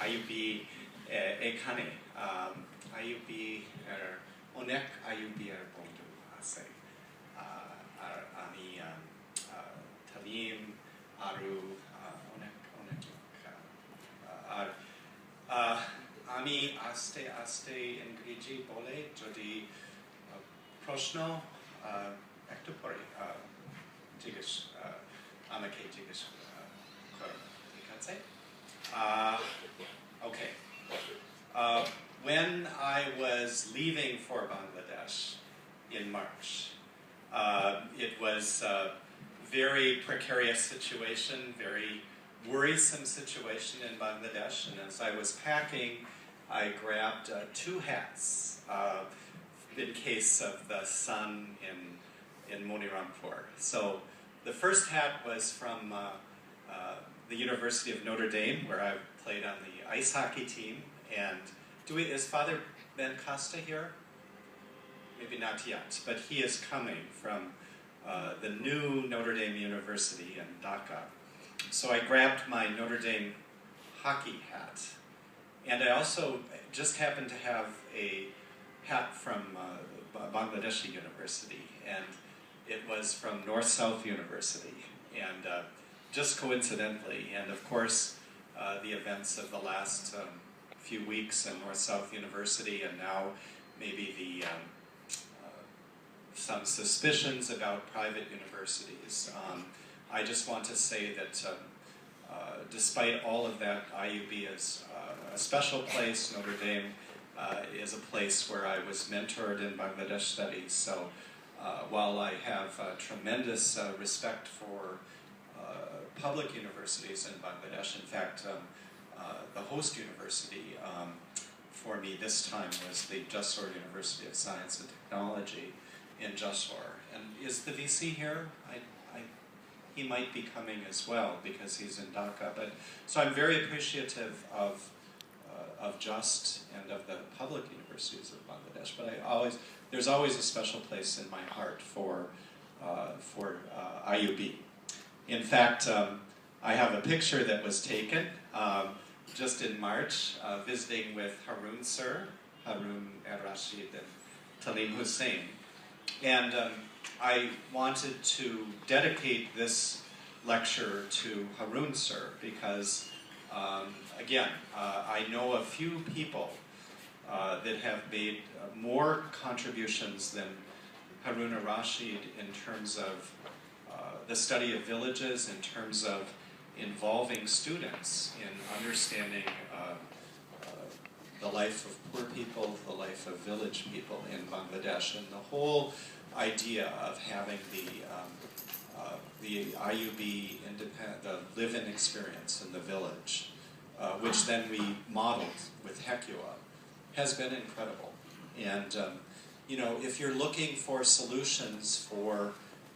IUB এখানে IUB অনেক IUB বন্ধু আছে আর আমি তালিম আরো অনেক অনেক আর আমি আস্তে আস্তে ইংরেজি বলে যদি প্রশ্ন একটু পরে আমাকে জিজ্ঞেস করো ঠিক আছে okay when I was leaving for Bangladesh in March it was a very precarious situation, very worrisome situation in Bangladesh, and as I was packing I grabbed 2 hats in case of the sun in Manirampur. So the first hat was from the University of Notre Dame, where I played on the ice hockey team. And is Father Ben Costa here? Maybe not yet, but he is coming from the new Notre Dame University in Dhaka. So I grabbed my Notre Dame hockey hat. And I also just happened to have a hat from Bangladeshi University, and it was from North-South University. And just coincidentally, and of course, the events of the last few weeks in North-South University, and now maybe some suspicions about private universities. I just want to say that despite all of that, IUB is a special place. Notre Dame is a place where I was mentored in Bangladesh studies. So while I have tremendous respect for public universities in Bangladesh, in fact, the host university for me this time was the Jessore University of Science and Technology in Jessore. And is the VC here? He might be coming as well because he's in Dhaka. So I'm very appreciative of JUST and of the public universities of Bangladesh. But there's always a special place in my heart for IUB. In fact, I have a picture that was taken just in March, visiting with Harun Sir, Harun al-Rashid and Talim Hussein. And I wanted to dedicate this lecture to Harun Sir because, again, I know a few people that have made more contributions than Harun al-Rashid in terms of the study of villages, in terms of involving students in understanding the life of poor people, the life of village people in Bangladesh, and the whole idea of having the IUB the live-in experience in the village, which then we modeled with Hekua, has been incredible. And you know, if you're looking for solutions for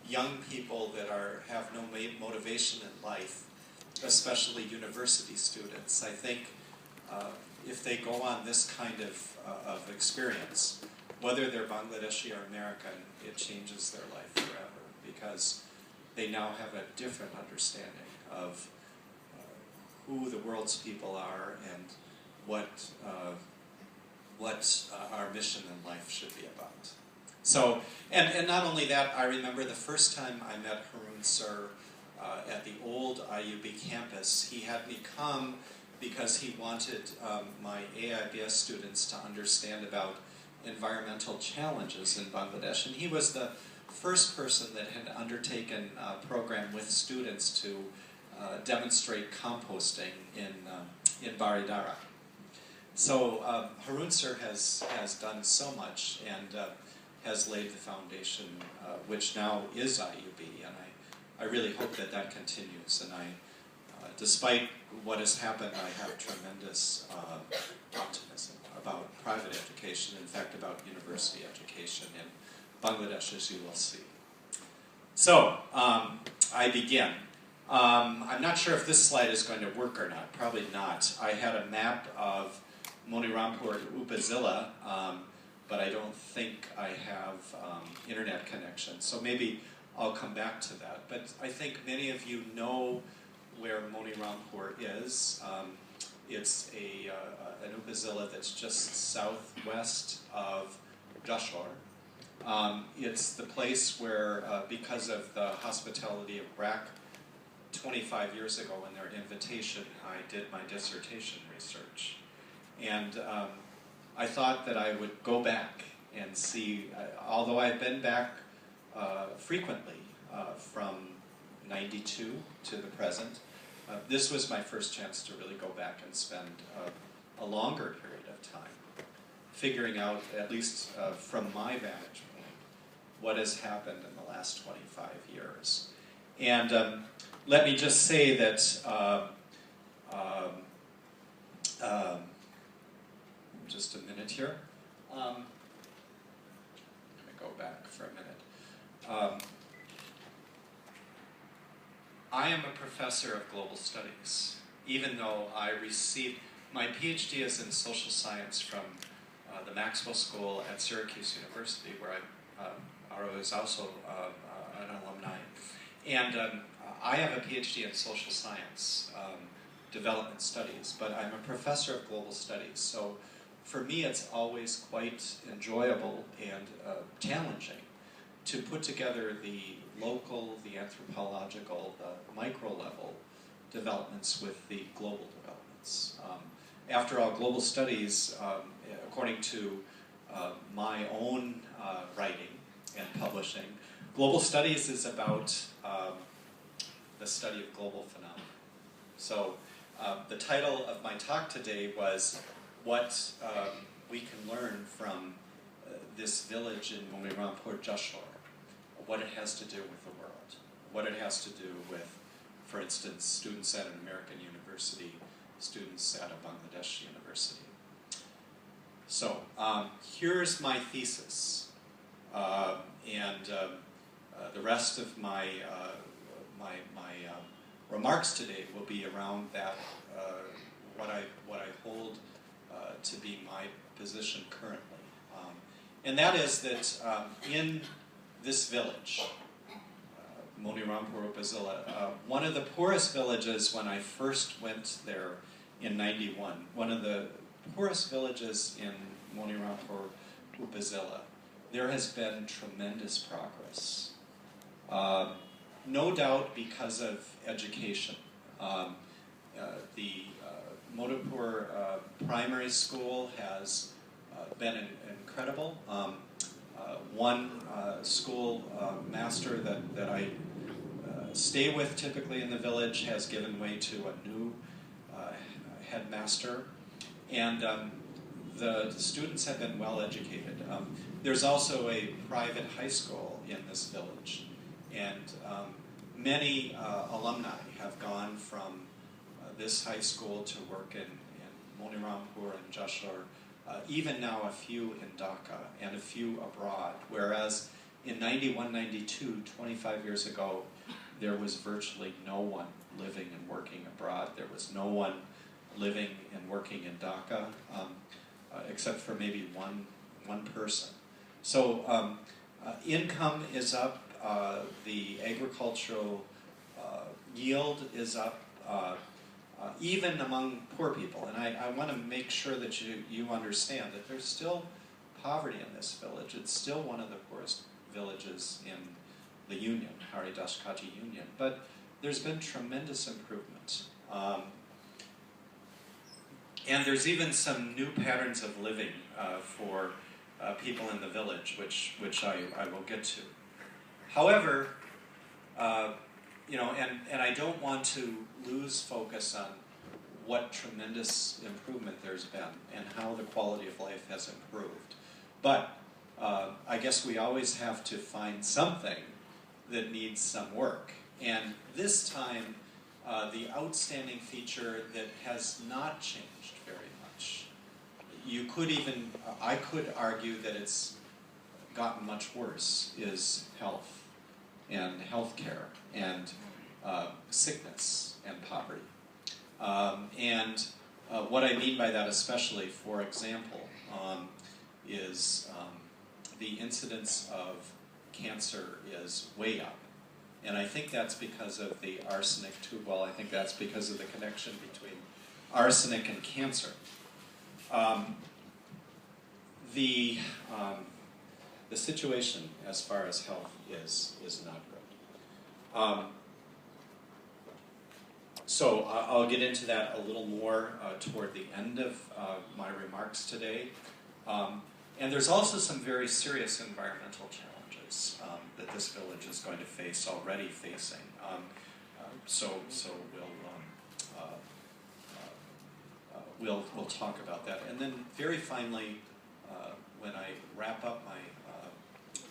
young people that have no motivation in life, especially university students, I think if they go on this kind of experience, whether they're Bangladeshi or American, it changes their life forever because they now have a different understanding of who the world's people are and what our mission in life should be about. So, and not only that, I remember the first time I met Harun Sir at the old IUB campus. He had me come because he wanted my AIBS students to understand about environmental challenges in Bangladesh. And he was the first person that had undertaken a program with students to demonstrate composting in Baridara. So Harun Sir has done so much and has laid the foundation, which now is IUB, and I really hope that that continues. And despite what has happened, I have tremendous optimism about private education, in fact about university education in Bangladesh, as you will see. So, I begin. I'm not sure if this slide is going to work or not, probably not. I had a map of Manirampur Upazila, but I don't think I have internet connection, so maybe I'll come back to that. But I think many of you know where Manirampur is. It's an upazila that's just southwest of Jessore. It's the place where, because of the hospitality of RAC, 25 years ago in their invitation, I did my dissertation research. And I thought that I would go back and see, although I've been back frequently from '92 to the present, this was my first chance to really go back and spend a longer period of time figuring out, at least from my vantage point, what has happened in the last 25 years. And let me just say that just a minute here. Let me go back for a minute. I am a professor of global studies, even though I received, my PhD is in social science from the Maxwell School at Syracuse University, where I was also an alumni. And I have a PhD in social science, development studies, but I'm a professor of global studies. So for me, it's always quite enjoyable and challenging to put together the local, the anthropological, the micro-level developments with the global developments. After all, global studies, according to my own writing and publishing, global studies is about the study of global phenomena. So the title of my talk today was what we can learn from this village in Manirampur, Jessore, what it has to do with the world, what it has to do with, for instance, students at an American university, students at a Bangladesh university. So here's my thesis, and the rest of my remarks today will be around that, what I hold to be my position currently, and that is that in this village, Manirampur Upazila, one of the poorest villages when I first went there in '91, one of the poorest villages in Manirampur Upazila, there has been tremendous progress. No doubt because of education. The Modipur primary school has been incredible. One school master that I stay with typically in the village has given way to a new headmaster, and the students have been well educated. There's also a private high school in this village, and many alumni have gone from this high school to work in Manirampur and Jessore, even now a few in Dhaka and a few abroad, whereas in '91, '92, 25 years ago, there was virtually no one living and working abroad. There was no one living and working in Dhaka, except for maybe one person. So income is up, the agricultural yield is up, even among poor people. And I want to make sure that you understand that there's still poverty in this village. It's still one of the poorest villages in the Union, Haridashkati Union. But there's been tremendous improvement. And there's even some new patterns of living for people in the village, which I will get to. However, and I don't want to lose focus on what tremendous improvement there's been and how the quality of life has improved. But I guess we always have to find something that needs some work. And this time, the outstanding feature that has not changed very much, I could argue that it's gotten much worse, is health and healthcare and sickness and poverty. And what I mean by that especially, for example, is the incidence of cancer is way up. And I think that's because of the arsenic tube well. I think that's because of the connection between arsenic and cancer. The situation as far as health is not good. So I'll get into that a little more toward the end of my remarks today. And there's also some very serious environmental challenges that this village is going to face, already facing. So we'll talk about that. And then very finally, when I wrap up my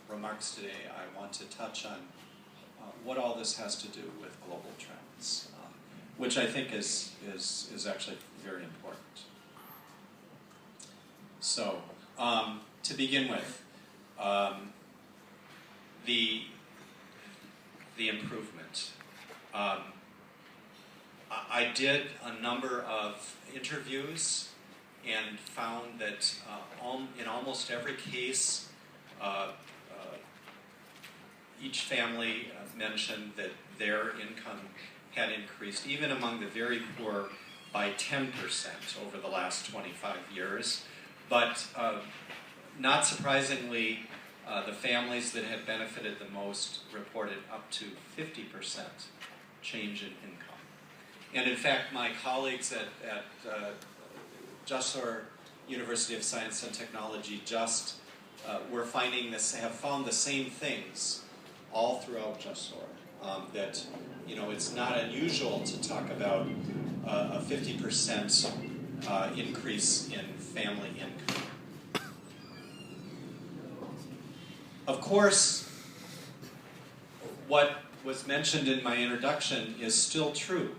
remarks today, I want to touch on what all this has to do with global trends, which I think is actually very important. So, to begin with, the improvement. I did a number of interviews and found that in almost every case, each family mentioned that their income had increased, even among the very poor, by 10% over the last 25 years. But not surprisingly, the families that had benefited the most reported up to 50% change in income. And in fact, my colleagues at Jessore University of Science and Technology just have found the same things all throughout Jessore. That it's not unusual to talk about a 50% increase in family income. Of course, what was mentioned in my introduction is still true.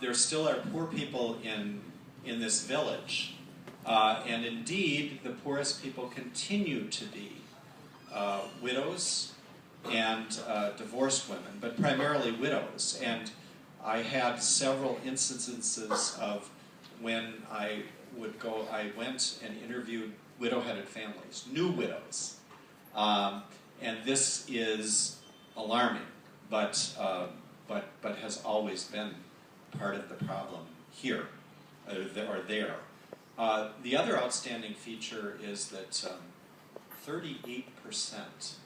There still are poor people in this village. And indeed, the poorest people continue to be widows and divorced women, but primarily widows. And I had several instances of when I went and interviewed widow-headed families, new widows. And this is alarming, but has always been part of the problem here, or there. The other outstanding feature is that 38%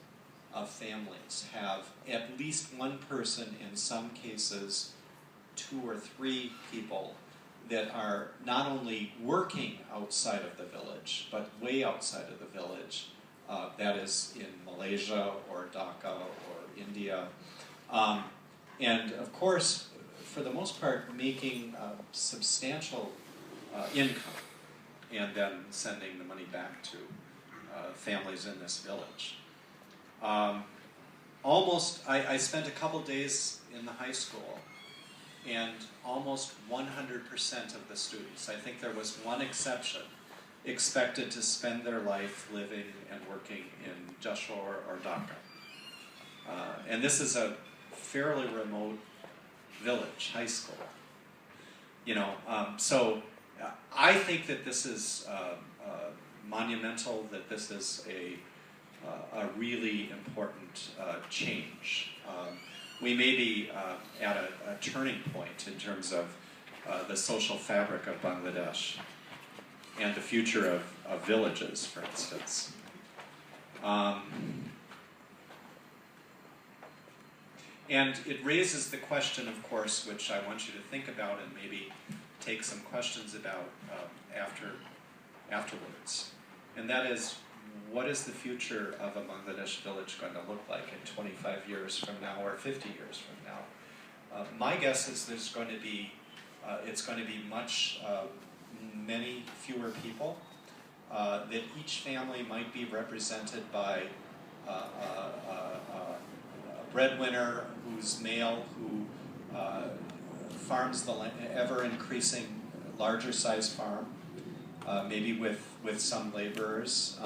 of families have at least one person, in some cases 2 or 3 people, that are not only working outside of the village, but way outside of the village. That is in Malaysia or Dhaka or India. And of course, for the most part, making substantial income and then sending the money back to families in this village. I spent a couple days in the high school, and almost 100% of the students, I think there was one exception, expected to spend their life living and working in Jessore or Dhaka. And this is a fairly remote village, high school. So I think that this is monumental, that this is a really important change. We may be at a turning point in terms of the social fabric of Bangladesh and the future of villages, for instance. And it raises the question, of course, which I want you to think about and maybe take some questions about afterwards. And that is, what is the future of a Bangladesh village going to look like in 25 years from now or 50 years from now? My guess is there's going to be, it's going to be many fewer people, that each family might be represented by a breadwinner who's male, who farms the ever-increasing larger size farm, maybe with some laborers,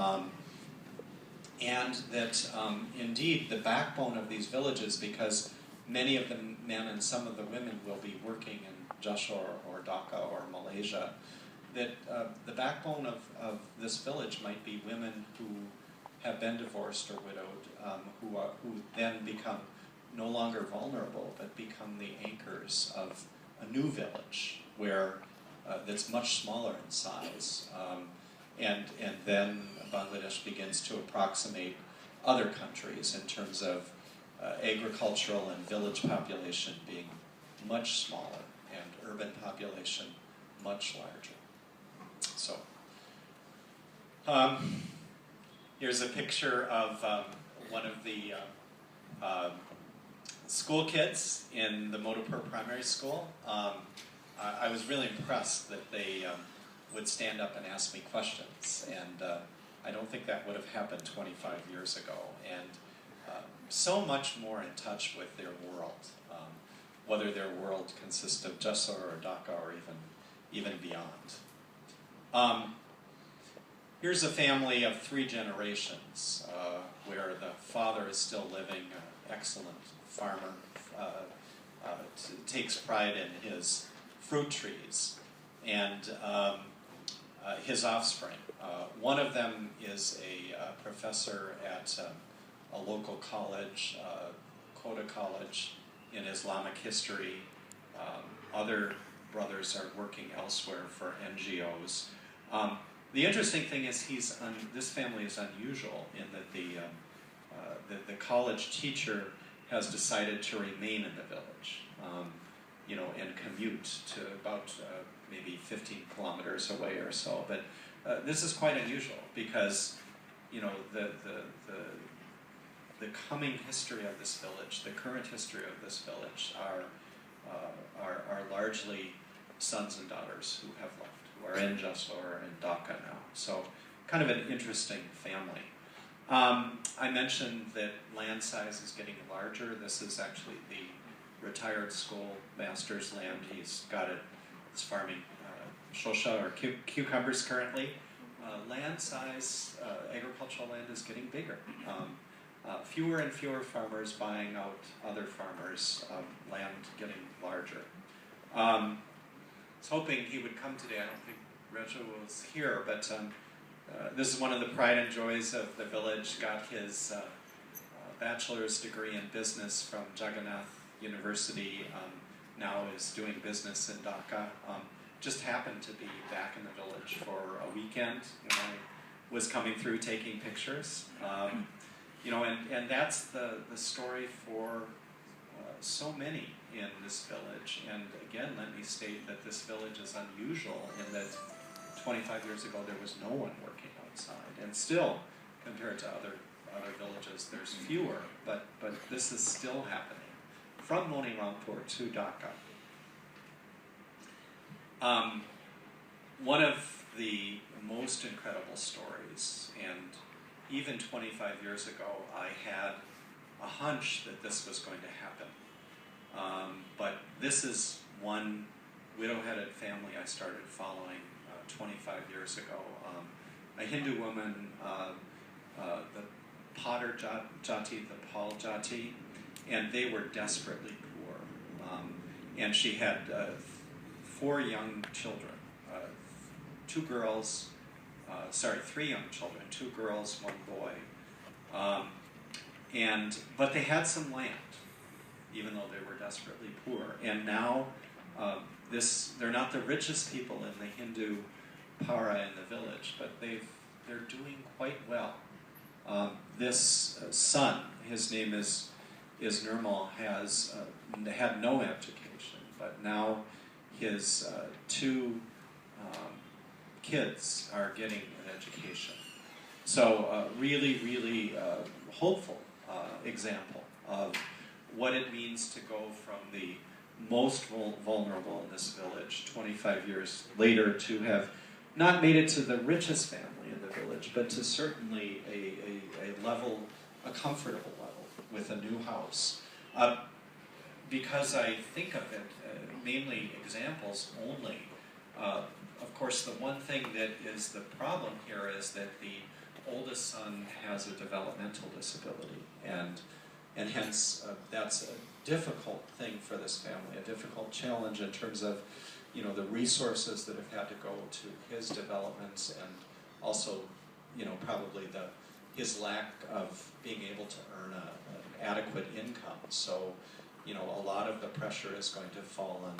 and that indeed the backbone of these villages, because many of the men and some of the women will be working in Jessore or Dhaka or Malaysia, that the backbone of this village might be women who have been divorced or widowed, who then become no longer vulnerable, but become the anchors of a new village where that's much smaller in size. And then Bangladesh begins to approximate other countries in terms of agricultural and village population being much smaller and urban population much larger. So here's a picture of one of the school kids in the Modapur Primary School. I was really impressed that they would stand up and ask me questions, and I don't think that would have happened 25 years ago. And so much more in touch with their world, whether their world consists of Jessore or Dhaka or even beyond. Here's a family of 3 generations where the father is still living, an excellent farmer, takes pride in his fruit trees and his offspring. One of them is a professor at a local college, Kota College, in Islamic history. Other brothers are working elsewhere for NGOs. The interesting thing is this family is unusual in that the college teacher has decided to remain in the village, and commute to about maybe 15 kilometers away or so. But this is quite unusual because, the coming history of this village, the current history of this village are largely sons and daughters who have left, who are in Jessore and Dhaka now. So kind of an interesting family. I mentioned that land size is getting larger. This is actually the retired schoolmaster's land. He's got it, he's farming shosha or cucumbers currently. Land size, agricultural land is getting bigger. Fewer and fewer farmers buying out other farmers, land getting larger. I was hoping he would come today. I don't think Rejo was here, but this is one of the pride and joys of the village. Got his bachelor's degree in business from Jagannath University. Now is doing business in Dhaka. Just happened to be back in the village for a weekend when I was coming through taking pictures. And that's the story for so many in this village. And again, let me state that this village is unusual in that 25 years ago there was no one working outside. And still, compared to other villages, there's fewer, but this is still happening. From Manirampur to Dhaka. One of the most incredible stories, and even 25 years ago, I had a hunch that this was going to happen. But this is one widow-headed family I started following 25 years ago. A Hindu woman, the Potter Jati, the Paul Jati, and they were desperately poor. And she had 4 young children, 3 young children, 2 girls, 1 boy. But they had some land, even though they were desperately poor. And now, they're not the richest people in the Hindu para in the village, but they're doing quite well. This son, his name is Nirmal, has had no education, but now his 2 kids are getting an education. So really, really hopeful example of what it means to go from the most vulnerable in this village 25 years later to have not made it to the richest family in the village, but to certainly a comfortable level with a new house. Because I think of it, mainly examples only, of course the one thing that is the problem here is that the oldest son has a developmental disability, and hence that's a difficult thing for this family, a difficult challenge in terms of the resources that have had to go to his development, and also probably his lack of being able to earn an adequate income. So a lot of the pressure is going to fall on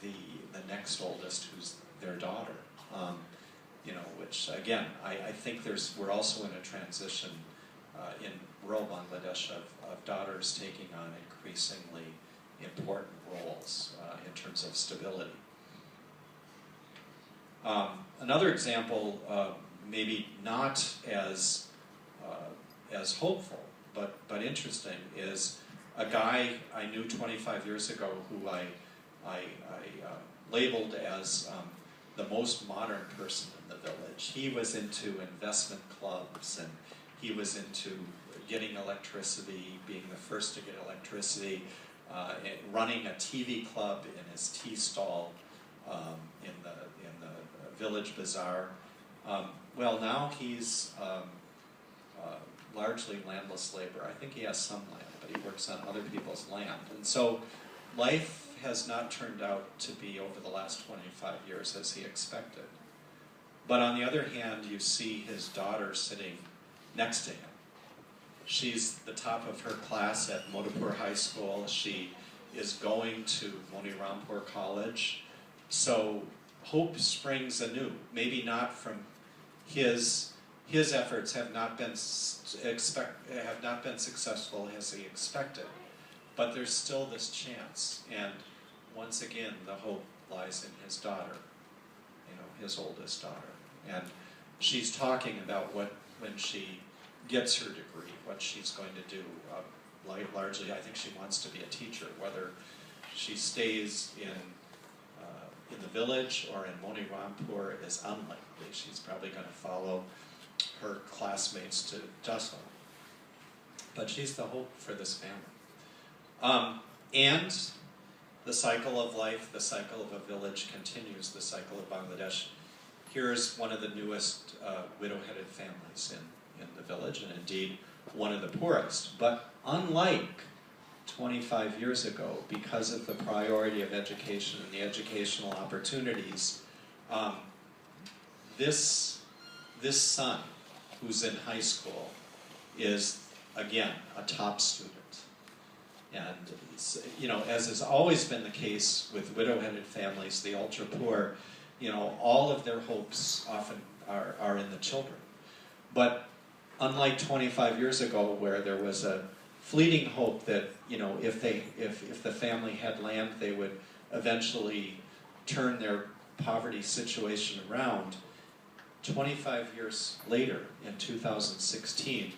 the next oldest, who's their daughter. You know, which again, I think we're also in a transition in rural Bangladesh of daughters taking on increasingly important roles in terms of stability. Another example, maybe not as hopeful, but interesting, is a guy I knew 25 years ago who I labeled as the most modern person in the village. He was into investment clubs, and he was into getting electricity, being the first to get electricity, running a TV club in his tea stall in the village bazaar. Well, now he's largely landless labor. I think he has some land, but he works on other people's land. And so life has not turned out to be, over the last 25 years, as he expected. But on the other hand, you see his daughter sitting next to him. She's the top of her class at Modapur High School. She is going to Manirampur College. So hope springs anew. Maybe not from his efforts have not been successful as he expected, but there's still this chance. And once again, the hope lies in his daughter, you know, his oldest daughter. And she's talking about when she gets her degree, what she's going to do. Largely, I think she wants to be a teacher. Whether she stays in the village or in Manirampur is unlikely. She's probably going to follow her classmates to Jessore. But she's the hope for this family. And the cycle of life, the cycle of a village continues, the cycle of Bangladesh. Here's one of the newest widow-headed families in the village, and indeed one of the poorest. But unlike 25 years ago, because of the priority of education and the educational opportunities, this son, who's in high school, is, again, a top student. And, you know, as has always been the case with widow-headed families, the ultra-poor, you know, all of their hopes often are in the children. But unlike 25 years ago, where there was a fleeting hope that, you know, if the family had land, they would eventually turn their poverty situation around, 25 years later, in 2016,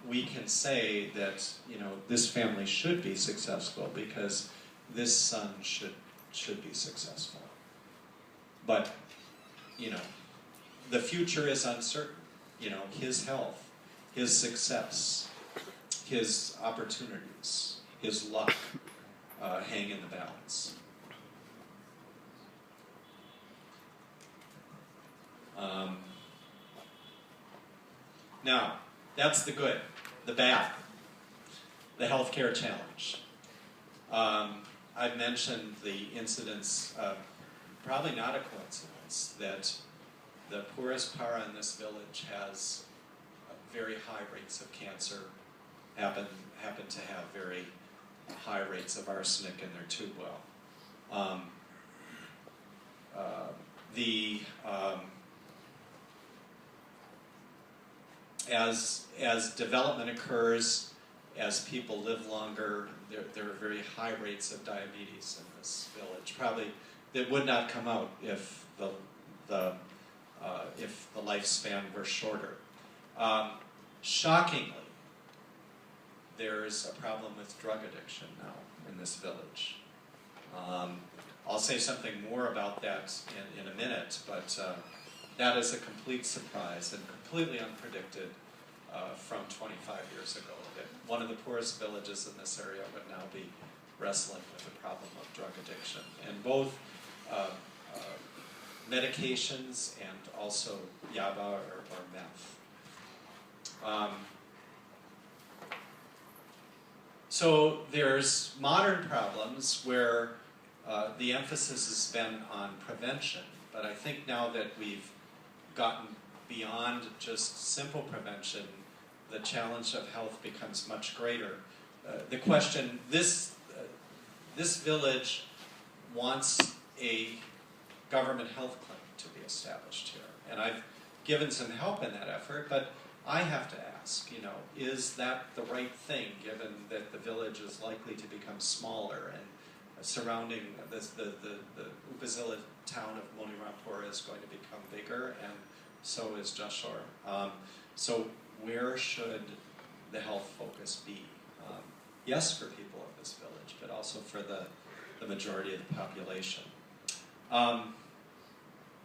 we can say that, you know, this family should be successful because this son should be successful. But, you know, the future is uncertain. You know, his health, his success, his opportunities, his luck hang in the balance. Now, that's the good. The bad. The healthcare challenge. I've mentioned the incidents, probably not a coincidence, that the poorest para in this village has very high rates of cancer, happen to have very high rates of arsenic in their tube well. As development occurs, as people live longer, there are very high rates of diabetes in this village. Probably that would not come out if the lifespan were shorter. Shockingly, there's a problem with drug addiction now in this village. I'll say something more about that in a minute, but that is a complete surprise and completely unpredicted from 25 years ago, that one of the poorest villages in this area would now be wrestling with the problem of drug addiction. And both medications and also yaba or meth. So there's modern problems where the emphasis has been on prevention, but I think now that we've gotten beyond just simple prevention, the challenge of health becomes much greater. The question, this village wants a government health clinic to be established here. And I've given some help in that effort, but I have to ask, you know, is that the right thing given that the village is likely to become smaller and surrounding the Upazila town of Manirampur is going to become bigger, and so is Jessore. So where should the health focus be? Yes, for people of this village, but also for the majority of the population. And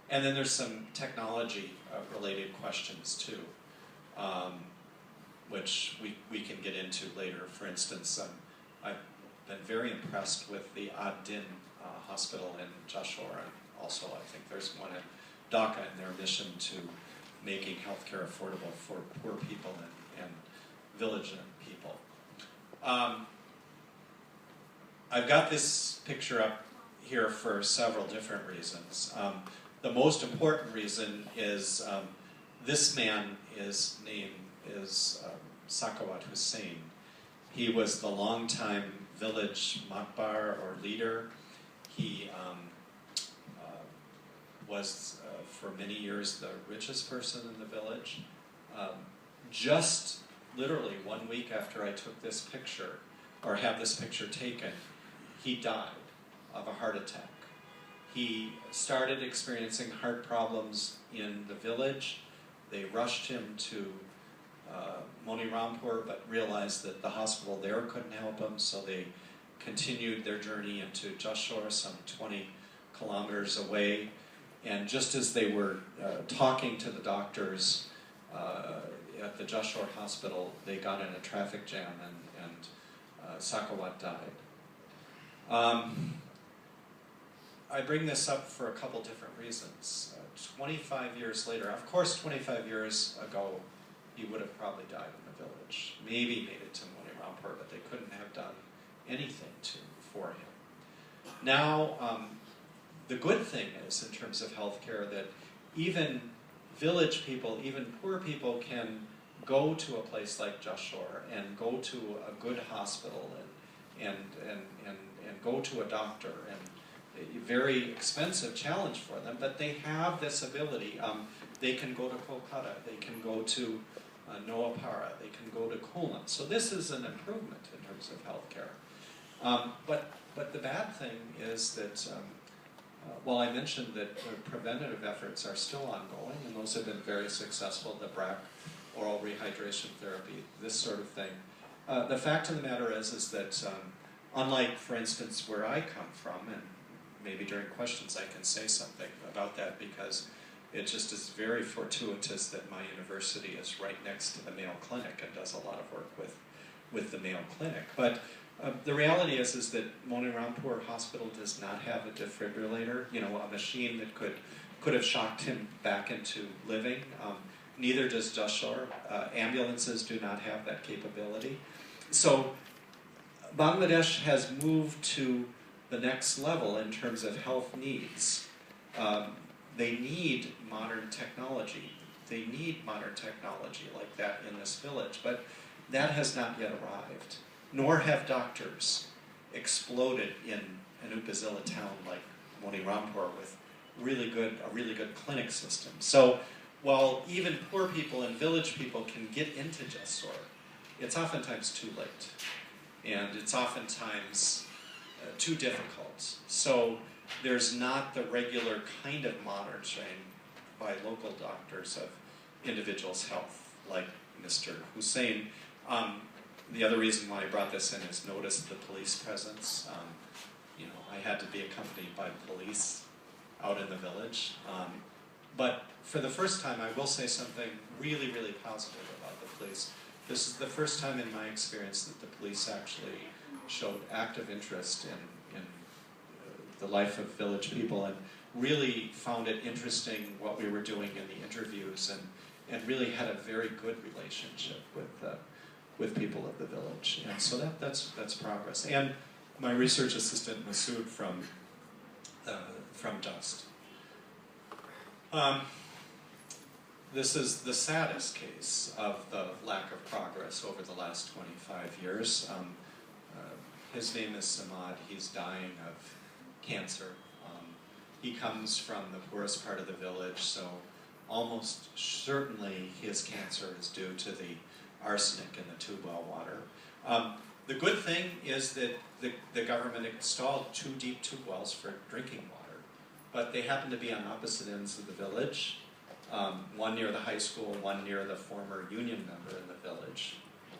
then there's some technology-related questions too, which we can get into later. For instance, I've been very impressed with the Ad-Din hospital in Jessore, and also I think there's one in Dhaka in their mission to making healthcare affordable for poor people and village people. I've got this picture up here for several different reasons. The most important reason is this man, his name is Sakawat Hussain. He was the longtime village matbar or leader. He was for many years the richest person in the village. Just literally 1 week after I took this picture, or had this picture taken, he died of a heart attack. He started experiencing heart problems in the village. They rushed him to Manirampur, but realized that the hospital there couldn't help him, so they continued their journey into Jessore, some 20 kilometers away. And just as they were talking to the doctors at the Jessore hospital, they got in a traffic jam, and Sakawat died. I bring this up for a couple different reasons. 25 years later, of course 25 years ago, he would have probably died in the village. Maybe made it to Manirampur, but they couldn't have done anything for him. Now, the good thing is, in terms of healthcare, that even village people, even poor people, can go to a place like Jessore and go to a good hospital and go to a doctor, and a very expensive challenge for them, but they have this ability. They can go to Kolkata, they can go to Noapara, they can go to Kulna. So this is an improvement in terms of healthcare. But the bad thing is that while I mentioned that preventative efforts are still ongoing, and those have been very successful, the BRAC, oral rehydration therapy, this sort of thing, the fact of the matter is that unlike, for instance, where I come from, and maybe during questions I can say something about that, because it just is very fortuitous that my university is right next to the Mayo Clinic and does a lot of work with the Mayo Clinic. But the reality is that Manirampur Hospital does not have a defibrillator, you know, a machine that could have shocked him back into living. Neither does Jessore. Ambulances do not have that capability. So Bangladesh has moved to the next level in terms of health needs. They need modern technology. They need modern technology like that in this village, but that has not yet arrived. Nor have doctors exploded in an Upazila town like Manirampur with a really good clinic system. So while even poor people and village people can get into Jessore, it's oftentimes too late. And it's oftentimes too difficult. So there's not the regular kind of monitoring by local doctors of individuals' health, like Mr. Hussain. The other reason why I brought this in is notice the police presence. You know, I had to be accompanied by police out in the village. But for the first time, I will say something really, really positive about the police. This is the first time in my experience that the police actually showed active interest in the life of village people, and really found it interesting what we were doing in the interviews, and really had a very good relationship with people of the village. And so that's progress. And my research assistant, Masood from DUST. This is the saddest case of the lack of progress over the last 25 years. His name is Samad. He's dying of cancer. He comes from the poorest part of the village, so almost certainly his cancer is due to the arsenic in the tube well water. The good thing is that the government installed 2 deep tube wells for drinking water, but they happen to be on opposite ends of the village, one near the high school, one near the former union member in the village,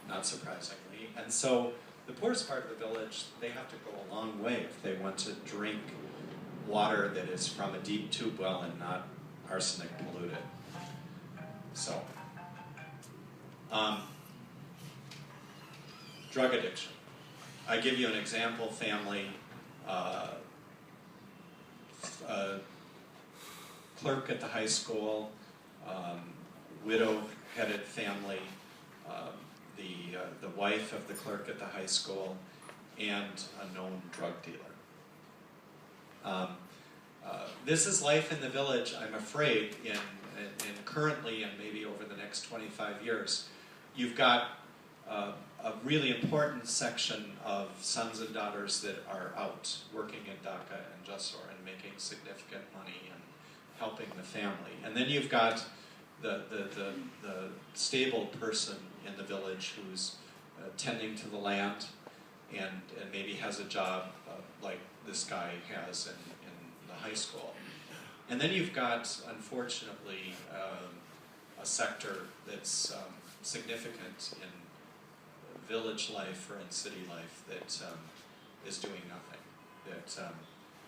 not surprisingly. And so the poorest part of the village, they have to go a long way if they want to drink water that is from a deep tube well and not arsenic polluted. So, drug addiction. I give you an example family, clerk at the high school, widow-headed family, the wife of the clerk at the high school, and a known drug dealer. This is life in the village, I'm afraid, in currently and maybe over the next 25 years. You've got a really important section of sons and daughters that are out working in Dhaka and Jessore and making significant money and helping the family. And then you've got the stable person in the village who's tending to the land and maybe has a job like this guy has in the high school. And then you've got, unfortunately, a sector that's significant in village life or in city life that is doing nothing, that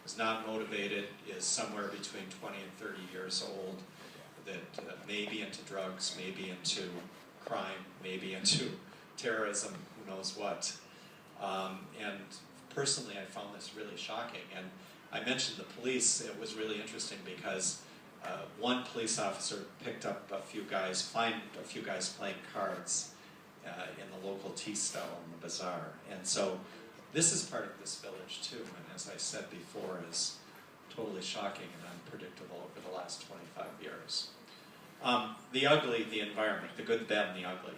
is not motivated, is somewhere between 20 and 30 years old, that may be into drugs, maybe into crime, maybe into terrorism, who knows what. And personally, I found this really shocking. And I mentioned the police. It was really interesting because one police officer picked up a few guys, find a few guys playing cards in the local tea stall in the bazaar. And so this is part of this village too, and as I said before, is totally shocking and unpredictable over the last 25 years. The ugly, the environment, the good, the bad, and the ugly.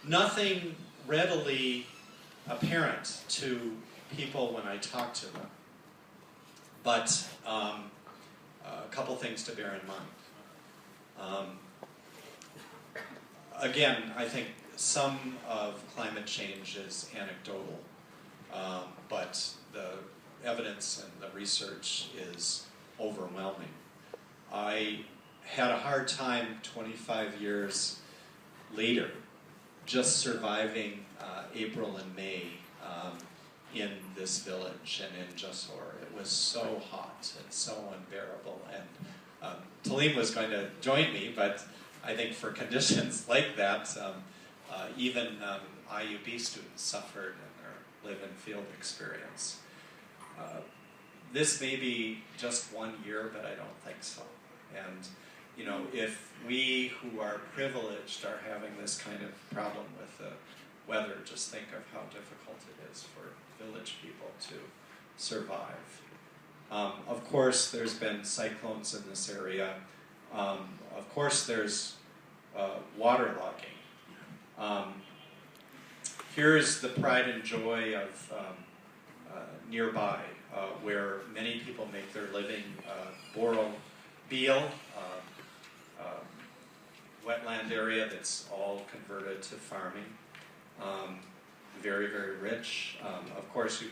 Nothing readily apparent to people when I talk to them, but a couple things to bear in mind. Again, I think some of climate change is anecdotal, but the evidence and the research is overwhelming. I had a hard time 25 years later just surviving April and May in this village and in Jessore. It was so hot and so unbearable. And Talim was going to join me, but I think for conditions like that, even IUB students suffered in their live and field experience. This may be just 1 year, but I don't think so. And you know, if we who are privileged are having this kind of problem with the weather, just think of how difficult it is for village people to survive. Of course, there's been cyclones in this area. Of course, there's waterlogging. Here's the pride and joy of nearby, where many people make their living, Boro Beal, wetland area that's all converted to farming. Very, very rich. Of course, you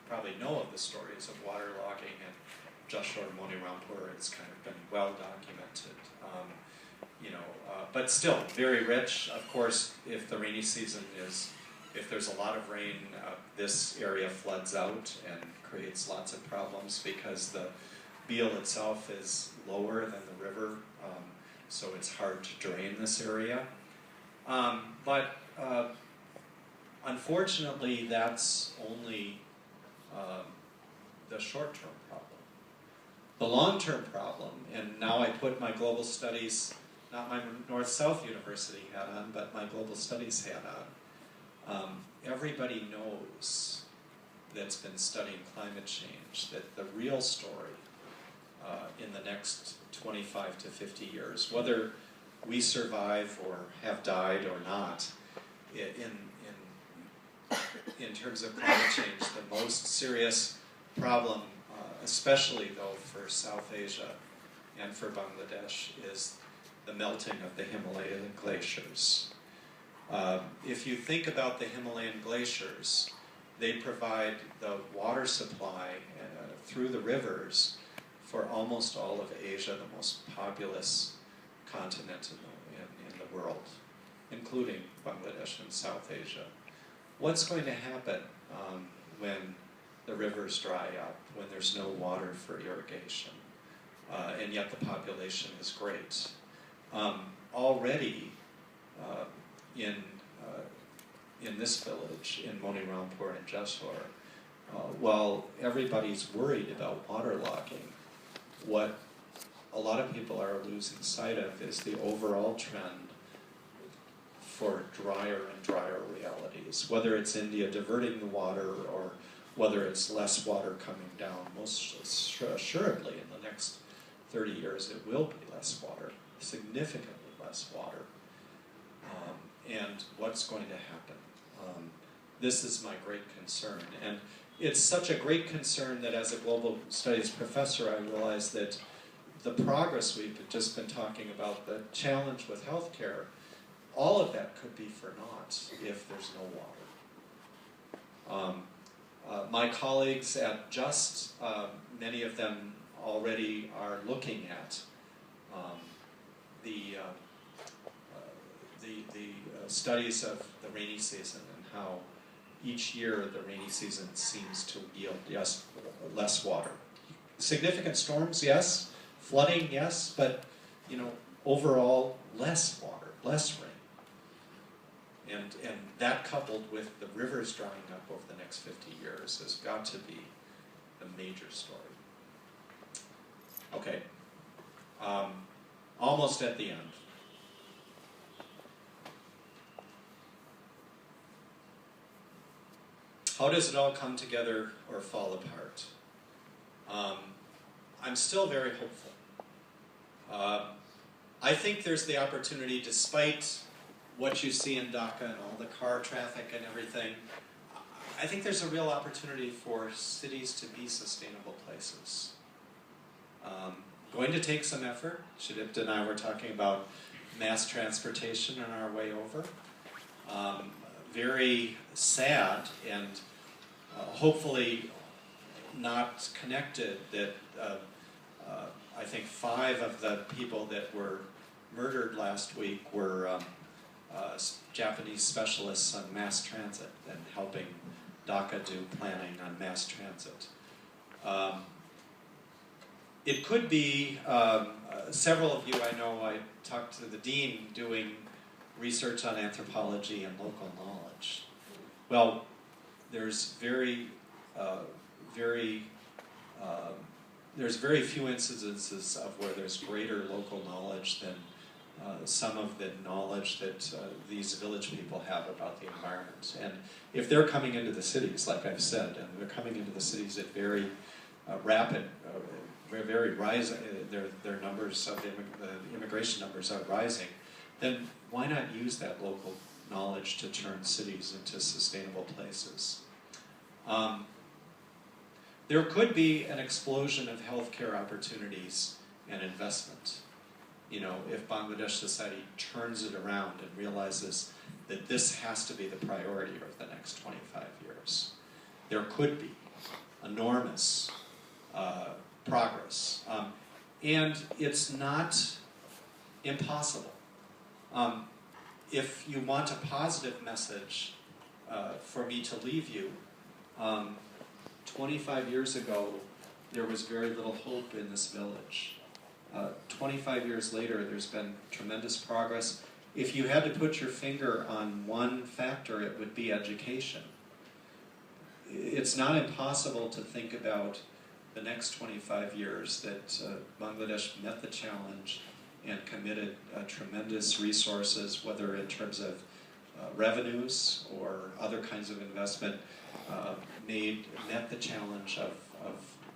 probably know of the stories of waterlogging and Jessore, Manirampur. It's kind of been well documented. But still, very rich. Of course, if the rainy season is, if there's a lot of rain, this area floods out and creates lots of problems because the Beal itself is lower than the river, so it's hard to drain this area. But unfortunately, that's only the short-term problem. The long-term problem, and now I put my global studies, not my North-South University hat on, but my global studies hat on. Everybody knows that's been studying climate change that the real story in the next 25 to 50 years, whether we survive or have died or not, in in terms of climate change. The most serious problem, especially though for South Asia and for Bangladesh, is the melting of the Himalayan glaciers. If you think about the Himalayan glaciers, they provide the water supply through the rivers for almost all of Asia, the most populous continent in the world, including Bangladesh and South Asia. What's going to happen when the rivers dry up, when there's no water for irrigation, and yet the population is great? Already in this village, in Manirampur and Jessore, while everybody's worried about waterlogging, what a lot of people are losing sight of is the overall trend for drier and drier realities. Whether it's India diverting the water or whether it's less water coming down, most assuredly in the next 30 years it will be less water, significantly less water. And what's going to happen? This is my great concern. And it's such a great concern that as a global studies professor, I realized that the progress we've just been talking about, the challenge with healthcare, all of that could be for naught if there's no water. My colleagues at JUST, many of them already are looking at the studies of the rainy season and how each year the rainy season seems to yield less water. Significant storms, yes. Flooding, yes. But overall, less water, less rain. And that coupled with the rivers drying up over the next 50 years has got to be the major story. Okay. Almost at the end. How does it all come together or fall apart? I'm still very hopeful. I think there's the opportunity, despite what you see in Dhaka and all the car traffic and everything, I think there's a real opportunity for cities to be sustainable places. Going to take some effort. Shadipta and I were talking about mass transportation on our way over. Very sad and hopefully not connected that I think 5 of the people that were murdered last week were Japanese specialists on mass transit and helping Dhaka do planning on mass transit. It could be, several of you I know, I talked to the dean doing research on anthropology and local knowledge. Well, there's very few incidences of where there's greater local knowledge than some of the knowledge that these village people have about the environment. And if they're coming into the cities, like I've said, and they're coming into the cities at very rapid, very rising, their numbers of the immigration numbers are rising, then why not use that local knowledge to turn cities into sustainable places? There could be an explosion of healthcare opportunities and investment. If Bangladesh society turns it around and realizes that this has to be the priority over the next 25 years. There could be enormous progress. And it's not impossible. If you want a positive message for me to leave you, 25 years ago, there was very little hope in this village. 25 years later, there's been tremendous progress. If you had to put your finger on one factor, it would be education. It's not impossible to think about the next 25 years that Bangladesh met the challenge and committed tremendous resources, whether in terms of revenues or other kinds of investment, met the challenge of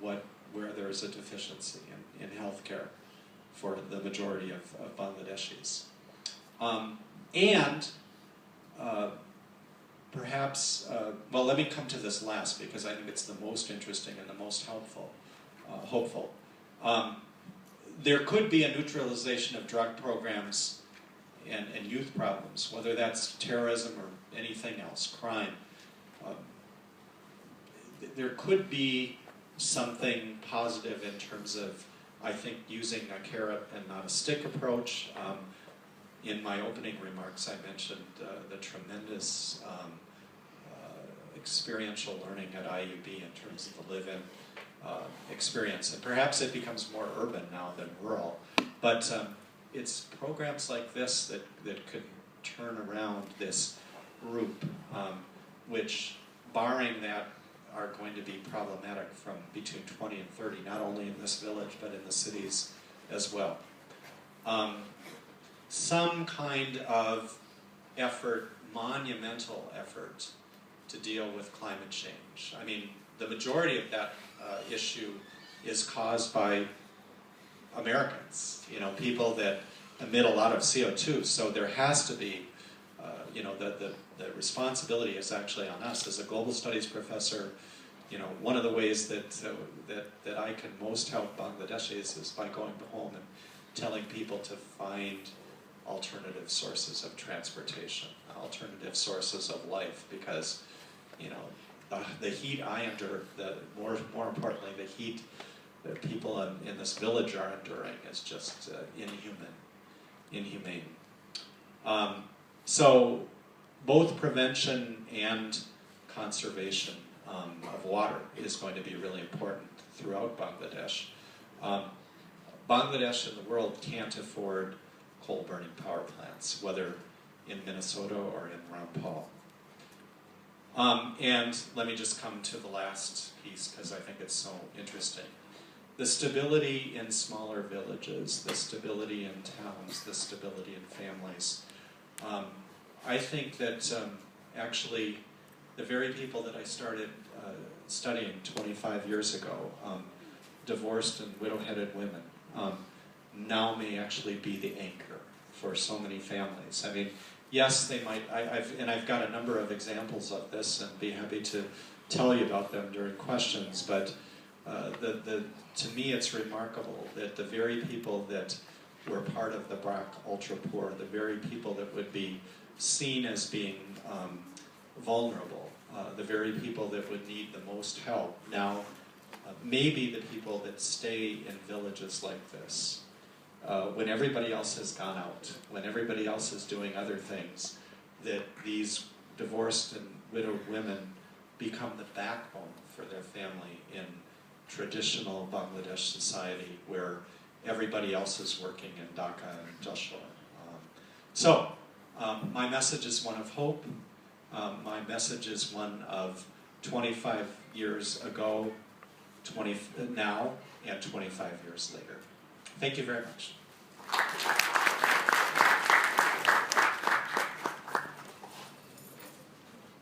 where there is a deficiency in healthcare for the majority of Bangladeshis. And perhaps, well, let me come to this last because I think it's the most interesting and the most hopeful. There could be a neutralization of drug programs and youth problems, whether that's terrorism or anything else, crime. There could be something positive in terms of, I think, using a carrot and not a stick approach. In my opening remarks, I mentioned the tremendous experiential learning at IUB in terms of the live-in experience. And perhaps it becomes more urban now than rural. But it's programs like this that could turn around this group, which, barring that, are going to be problematic from between 20 and 30, not only in this village, but in the cities as well. Some kind of effort, monumental effort, to deal with climate change. I mean, the majority of that issue is caused by Americans, you know, people that emit a lot of CO2, so there has to be, you know, the responsibility is actually on us. As a global studies professor, you know, one of the ways that I can most help Bangladeshis is by going home and telling people to find alternative sources of transportation, alternative sources of life, because, you know, the heat I endure, more importantly, the heat that people in this village are enduring is just inhumane. So both prevention and conservation of water is going to be really important throughout Bangladesh. Bangladesh and the world can't afford coal-burning power plants, whether in Minnesota or in Rampal. And let me just come to the last piece because I think it's so interesting. The stability in smaller villages, the stability in towns, the stability in families. I think that actually the very people that I started studying 25 years ago, divorced and widow-headed women, now may actually be the anchor for so many families. I mean, yes, they might, I've got a number of examples of this and be happy to tell you about them during questions, but to me it's remarkable that the very people that were part of the Black ultra-poor, the very people that would be seen as being vulnerable, the very people that would need the most help, now may be the people that stay in villages like this. When everybody else has gone out, when everybody else is doing other things, that these divorced and widowed women become the backbone for their family in traditional Bangladesh society where everybody else is working in Dhaka and Jessore. So, my message is one of hope. My message is one of 25 years ago, now, and 25 years later. Thank you very much.